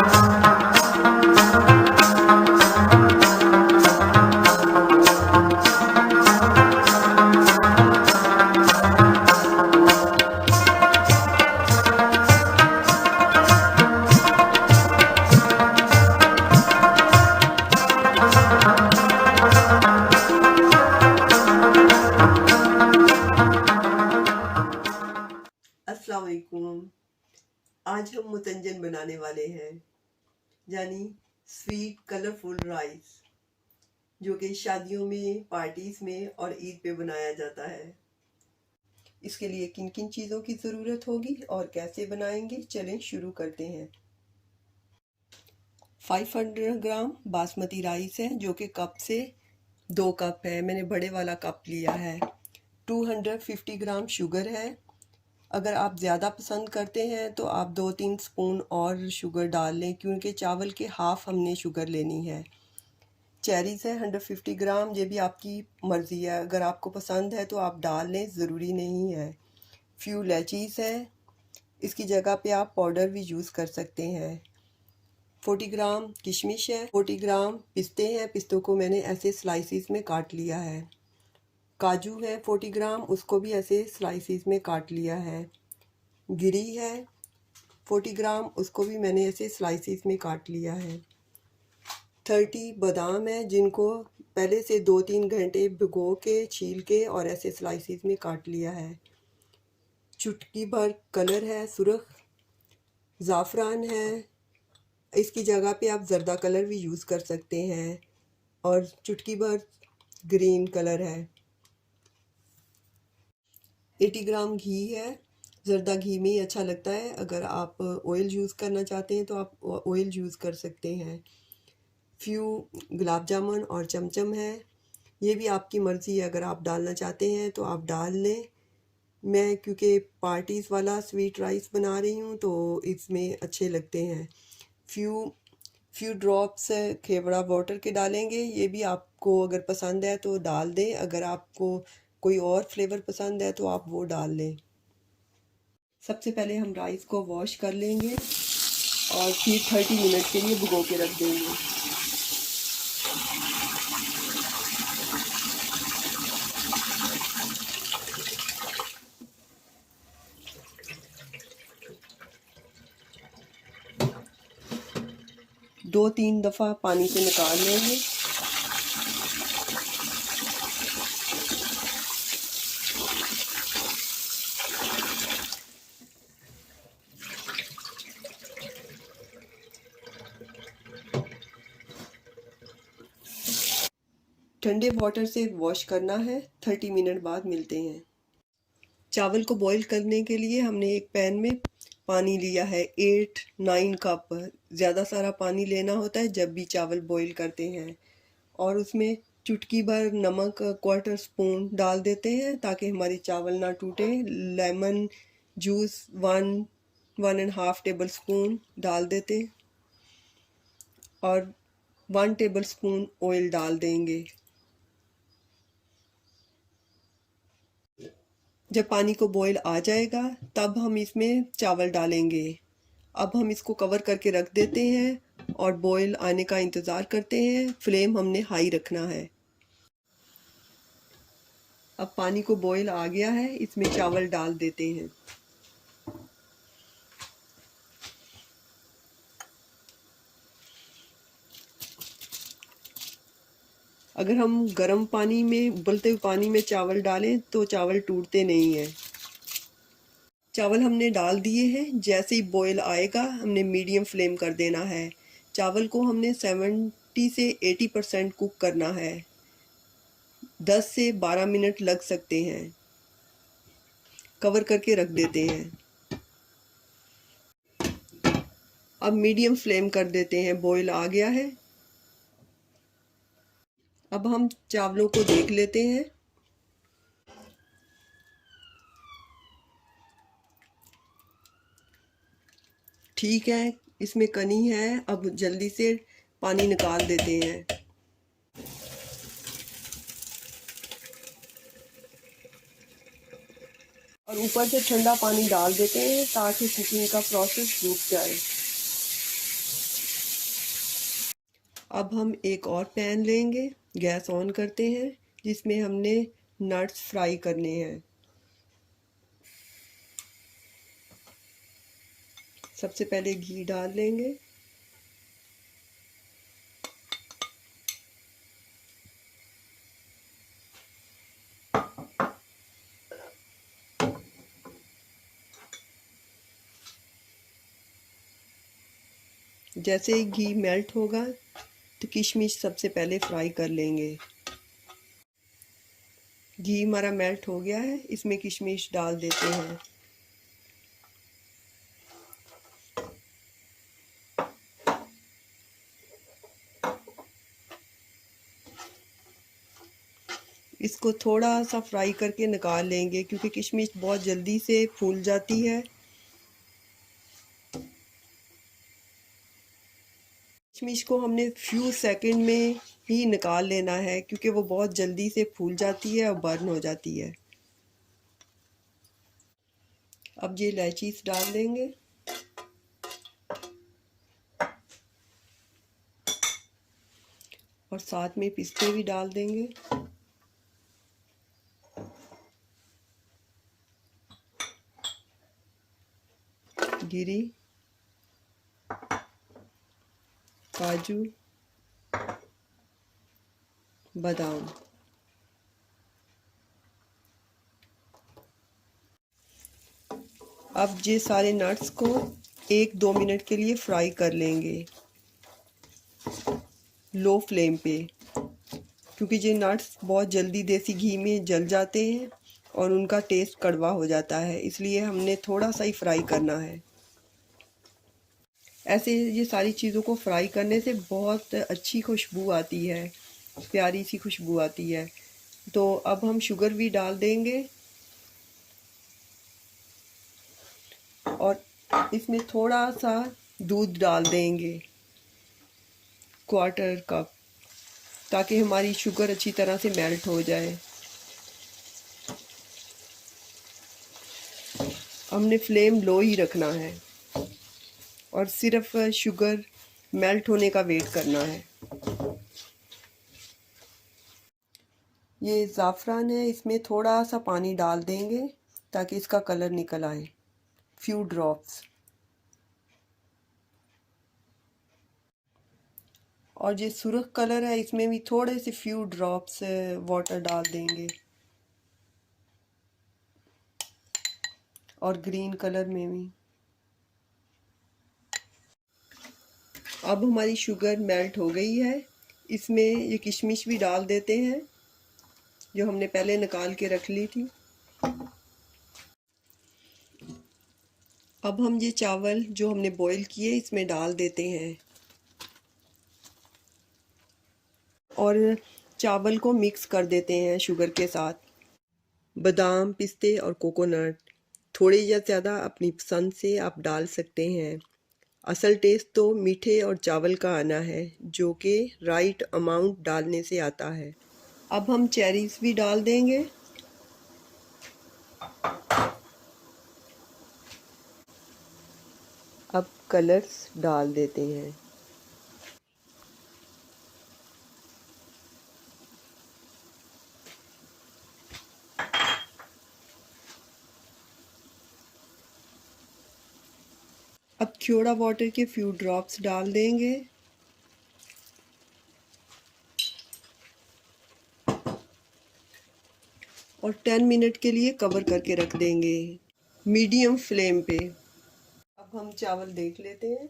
अस्सलाम वालेकुम। आज हम मुतंजन बनाने वाले हैं, यानी स्वीट कलरफुल राइस, जो कि शादियों में, पार्टीज़ में और ईद पे बनाया जाता है। इसके लिए किन किन चीज़ों की ज़रूरत होगी और कैसे बनाएंगे, चलें शुरू करते हैं। 500 ग्राम बासमती राइस है, जो कि कप से 2 कप है। मैंने बड़े वाला कप लिया है। 250 ग्राम शुगर है। अगर आप ज़्यादा पसंद करते हैं तो आप 2-3 स्पून और शुगर डाल लें, क्योंकि चावल के हाफ़ हमने शुगर लेनी है। चेरीज़ है 150 ग्राम, ये भी आपकी मर्ज़ी है, अगर आपको पसंद है तो आप डाल लें, ज़रूरी नहीं है। फ्यू इलायचीज़ है, इसकी जगह पे आप पाउडर भी यूज़ कर सकते हैं। 40 ग्राम किशमिश है। 40 ग्राम पिस्ते हैं, पिस्तों को मैंने ऐसे स्लाइसिस में काट लिया है। काजू है 40 ग्राम, उसको भी ऐसे स्लाइसिस में काट लिया है। गिरी है 40 ग्राम, उसको भी मैंने ऐसे स्लाइसिस में काट लिया है। 30 बादाम है, जिनको पहले से 2-3 घंटे भिगो के, छील के और ऐसे स्लाइसिस में काट लिया है। चुटकी भर कलर है सुरख। ज़ाफ़रान है, इसकी जगह पे आप ज़र्दा कलर भी यूज़ कर सकते हैं। और चुटकी भर ग्रीन कलर है। 80 ग्राम घी है, ज़र्दा घी में ही अच्छा लगता है। अगर आप ऑयल यूज़ करना चाहते हैं तो आप ऑयल यूज़ कर सकते हैं। फ्यू गुलाब जामुन और चमचम है, ये भी आपकी मर्ज़ी है, अगर आप डालना चाहते हैं तो आप डाल लें। मैं क्योंकि पार्टीज़ वाला स्वीट राइस बना रही हूँ तो इसमें अच्छे लगते हैं। फ्यू ड्रॉप्स खेवड़ा वाटर के डालेंगे, ये भी आपको अगर पसंद है तो डाल दें, अगर आपको कोई और फ्लेवर पसंद है तो आप वो डाल लें। सबसे पहले हम राइस को वॉश कर लेंगे और फिर 30 मिनट के लिए भिगो के रख देंगे। दो तीन दफ़ा पानी से निकाल लेंगे। ठंडे वाटर से वॉश करना है। 30 मिनट बाद मिलते हैं। चावल को बॉईल करने के लिए हमने एक पैन में पानी लिया है, 8-9 कप। ज़्यादा सारा पानी लेना होता है जब भी चावल बॉईल करते हैं। और उसमें चुटकी भर नमक, 1/4 स्पून डाल देते हैं ताकि हमारे चावल ना टूटे। लेमन जूस 1-1.5 टेबल स्पून डाल देते हैं और 1 टेबल स्पून ऑयल डाल देंगे। जब पानी को बॉईल आ जाएगा तब हम इसमें चावल डालेंगे। अब हम इसको कवर करके रख देते हैं और बॉईल आने का इंतज़ार करते हैं। फ्लेम हमने हाई रखना है। अब पानी को बॉईल आ गया है, इसमें चावल डाल देते हैं। अगर हम गर्म पानी में, उबलते हुए पानी में चावल डालें तो चावल टूटते नहीं हैं। चावल हमने डाल दिए हैं। जैसे ही बॉईल आएगा हमने मीडियम फ्लेम कर देना है। चावल को हमने 70 से 80% कुक करना है। 10 से 12 मिनट लग सकते हैं। कवर करके रख देते हैं। अब मीडियम फ्लेम कर देते हैं। बॉईल आ गया है। अब हम चावलों को देख लेते हैं। ठीक है, इसमें कनी है। अब जल्दी से पानी निकाल देते हैं। और ऊपर से ठंडा पानी डाल देते हैं ताकि कुकिंग का प्रोसेस रुक जाए। अब हम एक और पैन लेंगे, गैस ऑन करते हैं, जिसमें हमने नट्स फ्राई करने हैं। सबसे पहले घी डाल लेंगे। जैसे ही घी मेल्ट होगा तो किशमिश सबसे पहले फ्राई कर लेंगे। घी हमारा मेल्ट हो गया है, इसमें किशमिश डाल देते हैं। इसको थोड़ा सा फ्राई करके निकाल लेंगे, क्योंकि किशमिश बहुत जल्दी से फूल जाती है। किशमिश को हमने फ्यू सेकंड में ही निकाल लेना है, क्योंकि वो बहुत जल्दी से फूल जाती है और बर्न हो जाती है। अब ये इलायचीज डाल देंगे। और साथ में पिस्ते भी डाल देंगे। गिरी, काजू, बादाम। अब ये सारे नट्स को 1-2 मिनट के लिए फ्राई कर लेंगे लो फ्लेम पे, क्योंकि ये नट्स बहुत जल्दी देसी घी में जल जाते हैं और उनका टेस्ट कड़वा हो जाता है, इसलिए हमने थोड़ा सा ही फ्राई करना है। ऐसे ये सारी चीज़ों को फ्राई करने से बहुत अच्छी खुशबू आती है, प्यारी सी खुशबू आती है। तो अब हम शुगर भी डाल देंगे और इसमें थोड़ा सा दूध डाल देंगे, 1/4 कप, ताकि हमारी शुगर अच्छी तरह से मेल्ट हो जाए। हमने फ्लेम लो ही रखना है और सिर्फ शुगर मेल्ट होने का वेट करना है। ये ज़ाफ़रान है, इसमें थोड़ा सा पानी डाल देंगे ताकि इसका कलर निकल आए, फ्यू ड्रॉप्स। और ये सुर्ख कलर है, इसमें भी थोड़े से फ्यू ड्रॉप्स वाटर डाल देंगे। और ग्रीन कलर में भी। अब हमारी शुगर मेल्ट हो गई है, इसमें ये किशमिश भी डाल देते हैं जो हमने पहले निकाल के रख ली थी। अब हम ये चावल जो हमने बॉईल किए इसमें डाल देते हैं और चावल को मिक्स कर देते हैं शुगर के साथ। बादाम, पिस्ते और कोकोनट थोड़े या ज़्यादा अपनी पसंद से आप डाल सकते हैं। असल टेस्ट तो मीठे और चावल का आना है, जो कि राइट अमाउंट डालने से आता है। अब हम चेरीज भी डाल देंगे। अब कलर्स डाल देते हैं। अब थोड़ा वाटर के फ्यू ड्रॉप्स डाल देंगे और 10 मिनट के लिए कवर करके रख देंगे मीडियम फ्लेम पे। अब हम चावल देख लेते हैं।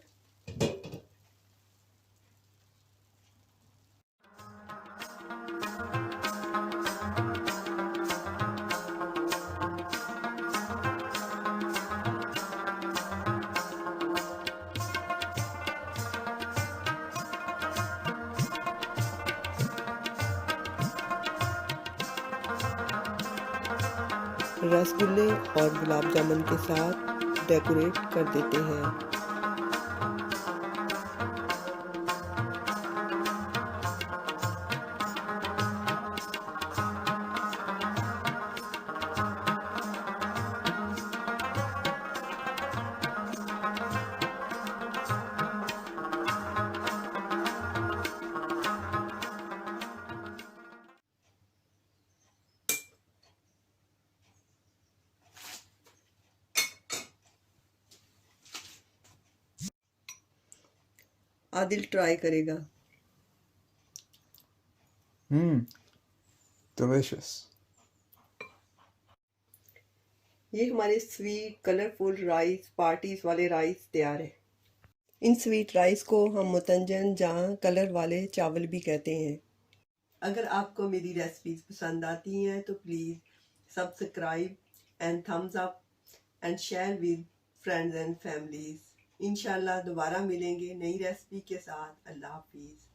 रसगुल्ले और गुलाब जामुन के साथ डेकोरेट कर देते हैं। आदिल ट्राई करेगा। डिलिशियस। ये हमारे स्वीट कलरफुल राइस, पार्टीज वाले राइस तैयार है। इन स्वीट राइस को हम मुतंजन जहाँ कलर वाले चावल भी कहते हैं। अगर आपको मेरी रेसिपीज पसंद आती हैं तो please subscribe and thumbs up and share with friends and families. इंशाल्लाह दोबारा मिलेंगे नई रेसिपी के साथ। अल्लाह हाफिज़।